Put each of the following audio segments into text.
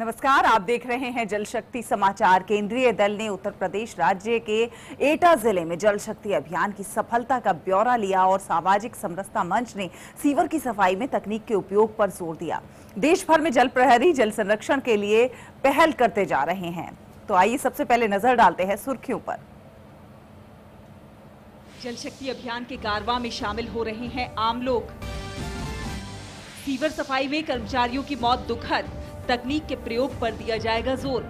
नमस्कार, आप देख रहे हैं जल शक्ति समाचार। केंद्रीय दल ने उत्तर प्रदेश राज्य के एटा जिले में जल शक्ति अभियान की सफलता का ब्यौरा लिया और सामाजिक समरसता मंच ने सीवर की सफाई में तकनीक के उपयोग पर जोर दिया। देश भर में जल प्रहरी जल संरक्षण के लिए पहल करते जा रहे हैं। तो आइए सबसे पहले नजर डालते हैं सुर्खियों पर। जल शक्ति अभियान के कारवां में शामिल हो रहे हैं आम लोग। सीवर सफाई में कर्मचारियों की मौत दुखद, तकनीक के प्रयोग पर दिया जाएगा जोर।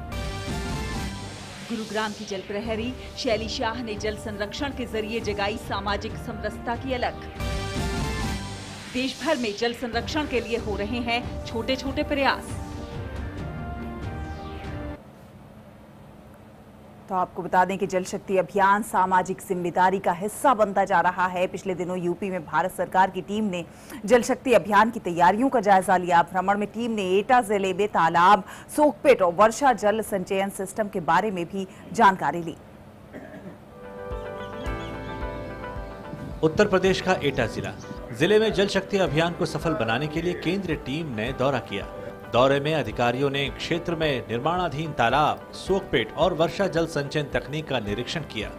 गुरुग्राम की जल प्रहरी शैली शाह ने जल संरक्षण के जरिए जगाई सामाजिक समरसता की अलख। देश भर में जल संरक्षण के लिए हो रहे हैं छोटे छोटे प्रयास। तो आपको बता दें कि जल शक्ति अभियान सामाजिक जिम्मेदारी का हिस्सा बनता जा रहा है। पिछले दिनों यूपी में भारत सरकार की टीम ने जल शक्ति अभियान की तैयारियों का जायजा लिया। भ्रमण में टीम ने एटा जिले में तालाब, सोकपेट और वर्षा जल संचयन सिस्टम के बारे में भी जानकारी ली। उत्तर प्रदेश का एटा जिले में जल शक्ति अभियान को सफल बनाने के लिए केंद्रीय टीम ने दौरा किया। दौरे में अधिकारियों ने क्षेत्र में निर्माणाधीन तालाब, सोकपेट और वर्षा जल संचयन तकनीक का निरीक्षण किया।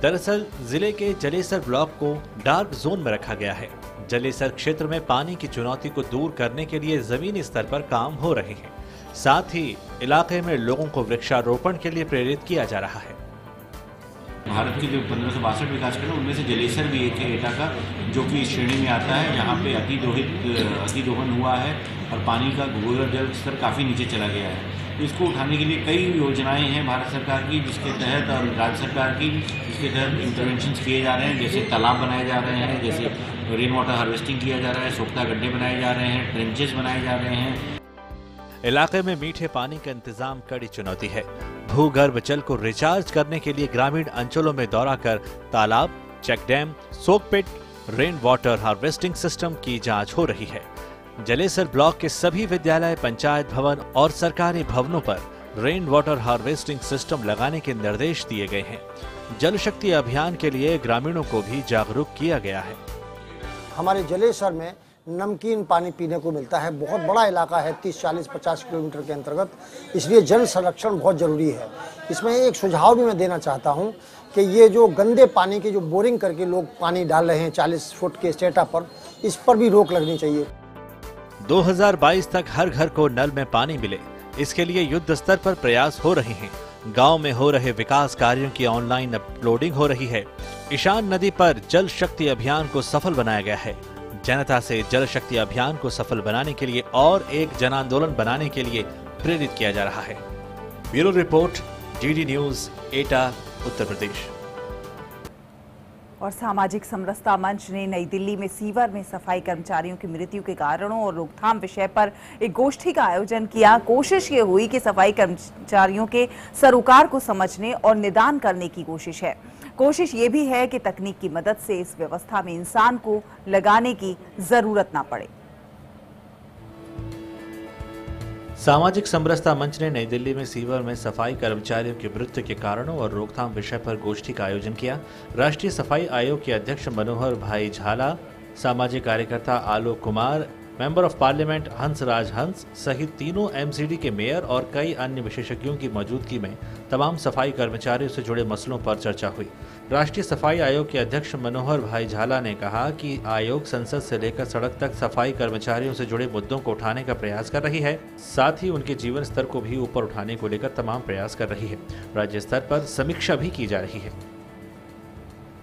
दरअसल जिले के जलेसर ब्लॉक को डार्क जोन में रखा गया है। जलेसर क्षेत्र में पानी की चुनौती को दूर करने के लिए जमीनी स्तर पर काम हो रहे हैं। साथ ही इलाके में लोगों को वृक्षारोपण के लिए प्रेरित किया जा रहा है। भारत के जो 1562 विकास खंड उनमें से जलेसर भी एक है एटा का, जो कि इस श्रेणी में आता है, जहाँ पे अतिदोहन हुआ है और पानी का भूगर्भ जल स्तर काफ़ी नीचे चला गया है। तो इसको उठाने के लिए कई योजनाएं हैं भारत सरकार की, जिसके तहत और राज्य सरकार की, जिसके तहत इंटरवेंशन किए जा रहे हैं। जैसे तालाब बनाए जा रहे हैं, जैसे रेन वाटर हार्वेस्टिंग किया जा रहा है, सोख्ता गड्ढे बनाए जा रहे हैं, ट्रेंचेस बनाए जा रहे हैं। इलाके में मीठे पानी का इंतजाम कड़ी चुनौती है। भूगर्भ जल को रिचार्ज करने के लिए ग्रामीण अंचलों में दौरा कर तालाब, check dam, soak pit, rain water harvesting system की जांच हो रही है। जलेसर ब्लॉक के सभी विद्यालय, पंचायत भवन और सरकारी भवनों पर रेन वाटर हार्वेस्टिंग सिस्टम लगाने के निर्देश दिए गए हैं। जल शक्ति अभियान के लिए ग्रामीणों को भी जागरूक किया गया है। हमारे जलेसर में नमकीन पानी पीने को मिलता है। बहुत बड़ा इलाका है, 30, 40, 50 किलोमीटर के अंतर्गत, इसलिए जल संरक्षण बहुत ज़रूरी है। इसमें एक सुझाव भी मैं देना चाहता हूं कि ये जो गंदे पानी की जो बोरिंग करके लोग पानी डाल रहे हैं 40 फुट के स्टेटा पर, इस पर भी रोक लगनी चाहिए। 2022 तक हर घर को नल में पानी मिले, इसके लिए युद्ध स्तर पर प्रयास हो रहे हैं। गांव में हो रहे विकास कार्यों की ऑनलाइन अपलोडिंग हो रही है। ईशान नदी पर जल शक्ति अभियान को सफल बनाया गया है। जनता से जल शक्ति अभियान को सफल बनाने के लिए और एक जन आंदोलन बनाने के लिए प्रेरित किया जा रहा है। ब्यूरो रिपोर्ट, डीडी न्यूज, एटा, उत्तर प्रदेश। और सामाजिक समरसता मंच ने नई दिल्ली में सीवर में सफाई कर्मचारियों की मृत्यु के कारणों और रोकथाम विषय पर एक गोष्ठी का आयोजन किया। कोशिश ये हुई कि सफाई कर्मचारियों के सरोकार को समझने और निदान करने की कोशिश है। कोशिश ये भी है कि तकनीक की मदद से इस व्यवस्था में इंसान को लगाने की जरूरत ना पड़े। सामाजिक समरसता मंच ने नई दिल्ली में सीवर में सफाई कर्मचारियों की मृत्यु के कारणों और रोकथाम विषय पर गोष्ठी का आयोजन किया। राष्ट्रीय सफाई आयोग के अध्यक्ष मनोहर भाई झाला, सामाजिक कार्यकर्ता Alok Kumar, member of parliament Hansraj Hans सहित तीनों एमसीडी के मेयर और कई अन्य विशेषज्ञों की मौजूदगी में तमाम सफाई कर्मचारियों से जुड़े मसलों पर चर्चा हुई। राष्ट्रीय सफाई आयोग के अध्यक्ष मनोहर भाई झाला ने कहा कि आयोग संसद से लेकर सड़क तक सफाई कर्मचारियों से जुड़े मुद्दों को उठाने का प्रयास कर रही है। साथ ही उनके जीवन स्तर को भी ऊपर उठाने को लेकर तमाम प्रयास कर रही है। राज्य स्तर पर समीक्षा भी की जा रही है।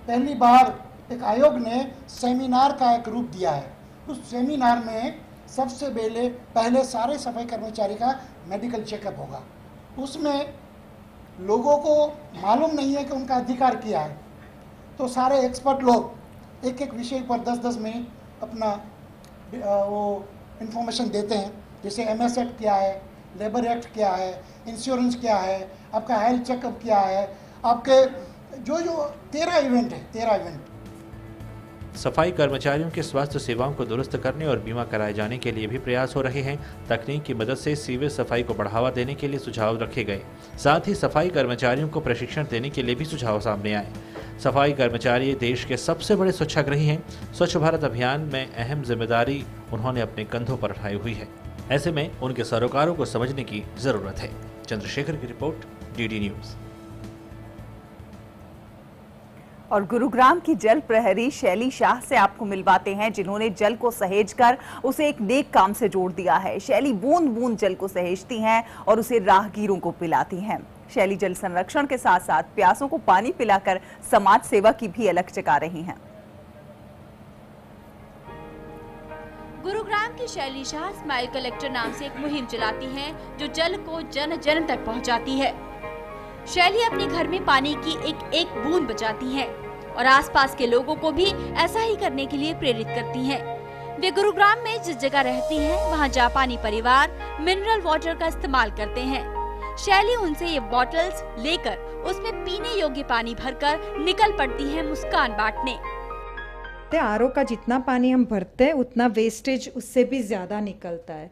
पहली बार एक आयोग ने सेमिनार का एक रूप दिया है। उस सेमिनार में सबसे पहले सारे सफाई कर्मचारी का मेडिकल चेकअप होगा। उसमें लोगों को मालूम नहीं है कि उनका अधिकार क्या है, तो सारे एक्सपर्ट लोग एक एक विषय पर 10-10 मिनट अपना वो इन्फॉर्मेशन देते हैं। जैसे एमएस एक्ट क्या है, लेबर एक्ट क्या है, इंश्योरेंस क्या है, आपका हेल्थ चेकअप क्या है, आपके जो 13 इवेंट है, 13 इवेंट। सफाई कर्मचारियों के स्वास्थ्य सेवाओं को दुरुस्त करने और बीमा कराए जाने के लिए भी प्रयास हो रहे हैं। तकनीक की मदद से सीवेज सफाई को बढ़ावा देने के लिए सुझाव रखे गए। साथ ही सफाई कर्मचारियों को प्रशिक्षण देने के लिए भी सुझाव सामने आए। सफाई कर्मचारी देश के सबसे बड़े स्वच्छाग्रही हैं। स्वच्छ भारत अभियान में अहम जिम्मेदारी उन्होंने अपने कंधों पर उठाई हुई है। ऐसे में उनके सरोकारों को समझने की जरूरत है। चंद्रशेखर की रिपोर्ट, डीडी न्यूज। और गुरुग्राम की जल प्रहरी शैली शाह से आपको मिलवाते हैं, जिन्होंने जल को सहेजकर उसे एक नेक काम से जोड़ दिया है। शैली बूंद बूंद जल को सहेजती हैं और उसे राहगीरों को पिलाती हैं। शैली जल संरक्षण के साथ साथ प्यासों को पानी पिलाकर समाज सेवा की भी अलख जगा रही हैं। गुरुग्राम की शैली शाह स्माइल कलेक्टर नाम से एक मुहिम चलाती हैं, जो जल को जन जन तक पहुंचाती है। शैली अपने घर में पानी की एक एक बूंद बचाती हैं और आसपास के लोगों को भी ऐसा ही करने के लिए प्रेरित करती हैं। वे गुरुग्राम में जिस जगह रहती हैं, वहां जापानी परिवार मिनरल वाटर का इस्तेमाल करते हैं। शैली उनसे ये बॉटल्स लेकर उसमें पीने योग्य पानी भरकर निकल पड़ती है मुस्कान बांटने। आरओ का जितना पानी हम भरते हैं उतना वेस्टेज उससे भी ज़्यादा निकलता है।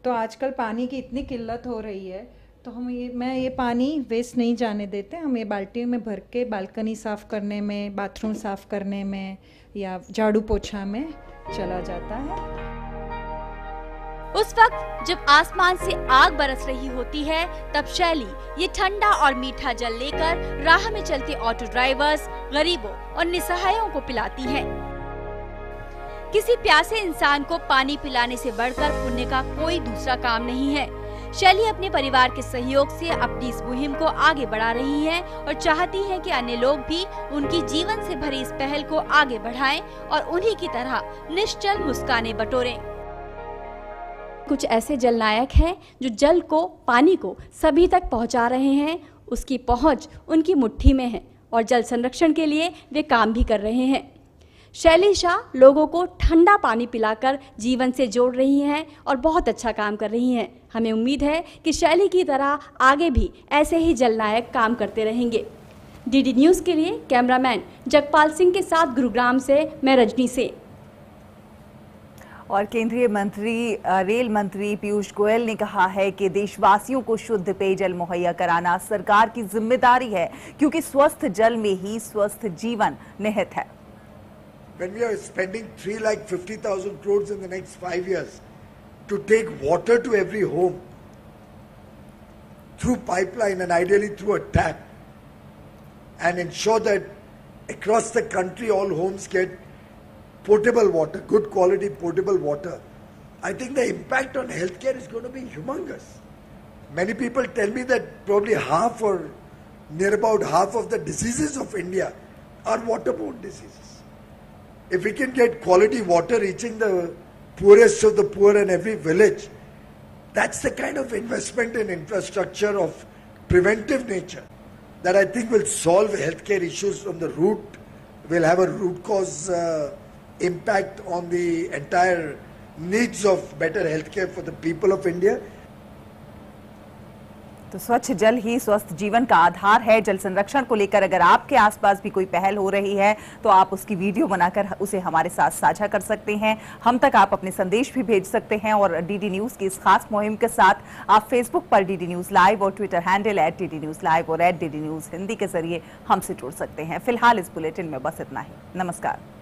तो आजकल पानी की इतनी किल्लत हो रही है, तो मैं ये पानी वेस्ट नहीं जाने देते। हम ये बाल्टी में भर के बालकनी साफ़ करने में, बाथरूम साफ़ करने में या झाड़ू पोछा में चला जाता है। उस वक्त जब आसमान से आग बरस रही होती है, तब शैली ये ठंडा और मीठा जल लेकर राह में चलते ऑटो ड्राइवर्स, गरीबों और निसहायों को पिलाती है। किसी प्यासे इंसान को पानी पिलाने से बढ़कर पुण्य का कोई दूसरा काम नहीं है। शैली अपने परिवार के सहयोग से अपनी इस मुहिम को आगे बढ़ा रही हैं और चाहती हैं कि अन्य लोग भी उनकी जीवन से भरी इस पहल को आगे बढ़ाएं और उन्हीं की तरह निश्चल मुस्काने बटोरें। कुछ ऐसे जल नायक हैं जो जल को, पानी को सभी तक पहुंचा रहे हैं। उसकी पहुंच उनकी मुट्ठी में है और जल संरक्षण के लिए वे काम भी कर रहे हैं। शैली शाह लोगों को ठंडा पानी पिलाकर जीवन से जोड़ रही हैं और बहुत अच्छा काम कर रही हैं। हमें उम्मीद है कि शैली की तरह आगे भी ऐसे ही जल नायक काम करते रहेंगे। डीडी न्यूज़ के लिए कैमरामैन जगपाल सिंह के साथ गुरुग्राम से मैं रजनी से। और केंद्रीय मंत्री रेल मंत्री पीयूष गोयल ने कहा है कि देशवासियों को शुद्ध पेयजल मुहैया कराना सरकार की जिम्मेदारी है, क्योंकि स्वस्थ जल में ही स्वस्थ जीवन निहित है। When we are spending 3,50,000 crores in the next 5 years to take water to every home through pipeline and ideally through a tap, and ensure that across the country all homes get potable water, good quality potable water, I think the impact on healthcare is going to be humongous. Many people tell me that probably half or near about half of the diseases of India are waterborne diseases. If we can get quality water reaching the poorest of the poor in every village, that's the kind of investment in infrastructure of preventive nature that I think will solve healthcare issues from the root, will have a root cause impact on the entire needs of better healthcare for the people of India. तो स्वच्छ जल ही स्वस्थ जीवन का आधार है। जल संरक्षण को लेकर अगर आपके आसपास भी कोई पहल हो रही है तो आप उसकी वीडियो बनाकर उसे हमारे साथ साझा कर सकते हैं। हम तक आप अपने संदेश भी भेज सकते हैं और डीडी न्यूज़ की इस खास मुहिम के साथ आप फेसबुक पर डीडी न्यूज़ लाइव और Twitter handle @DD News Live और @DD News हिंदी के जरिए हमसे जुड़ सकते हैं। फिलहाल इस बुलेटिन में बस इतना ही। नमस्कार।